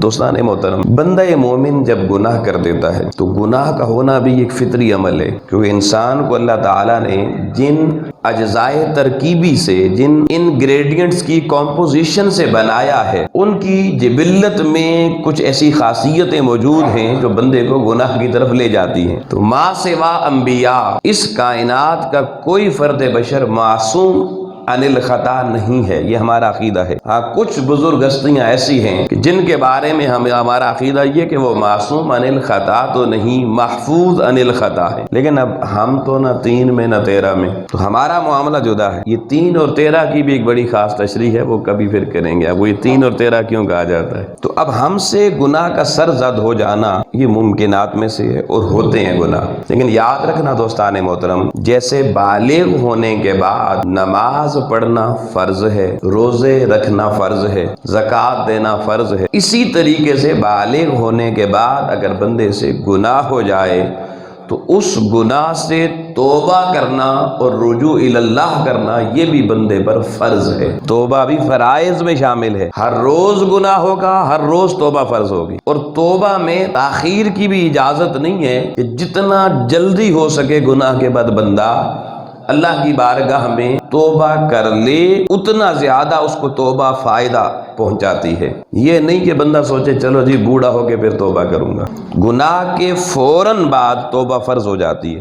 دوستان محترم، بندہ مومن جب گناہ کر دیتا ہے تو گناہ کا ہونا بھی ایک فطری عمل ہے، کیونکہ انسان کو اللہ تعالیٰ نے جن اجزائے ترکیبی سے، جن انگریڈینٹس کی کمپوزیشن سے بنایا ہے، ان کی جبلت میں کچھ ایسی خاصیتیں موجود ہیں جو بندے کو گناہ کی طرف لے جاتی ہیں۔ تو ما سوا انبیاء، اس کائنات کا کوئی فرد بشر معصوم عن الخطا نہیں ہے، یہ ہمارا عقیدہ ہے۔ ہاں کچھ بزرگ ہستیاں ایسی ہیں کہ جن کے بارے میں ہمارا عقیدہ یہ کہ وہ معصوم عن الخطا تو نہیں، محفوظ عن الخطا ہے، لیکن اب ہم تو نہ 3 میں نہ 13 میں، تو ہمارا معاملہ جدا ہے۔ یہ 3 اور 13 کی بھی ایک بڑی خاص تشریح ہے، وہ کبھی پھر کریں گے۔ اب وہ یہ 3 اور 13 کیوں کہا جاتا ہے؟ تو اب ہم سے گناہ کا سر زد ہو جانا یہ ممکنات میں سے ہے، اور ہوتے ہیں گناہ، لیکن یاد رکھنا دوستان محترم، جیسے بالغ ہونے کے بعد نماز پڑھنا فرض ہے، روزے رکھنا فرض ہے، زکوٰۃ دینا فرض ہے، اسی طریقے سے بالغ ہونے کے بعد اگر بندے سے گناہ ہو جائے تو اس گناہ سے توبہ کرنا اور رجوع اللہ کرنا یہ بھی بندے پر فرض ہے۔ توبہ بھی فرائض میں شامل ہے، ہر روز گناہ ہوگا، ہر روز توبہ فرض ہوگی، اور توبہ میں تاخیر کی بھی اجازت نہیں ہے کہ جتنا جلدی ہو سکے گناہ کے بعد بندہ اللہ کی بارگاہ میں توبہ کر لے، اتنا زیادہ اس کو توبہ فائدہ پہنچاتی ہے۔ یہ نہیں کہ بندہ سوچے چلو جی بوڑھا ہو کے پھر توبہ کروں گا۔ گناہ کے فوراً بعد توبہ فرض ہو جاتی ہے،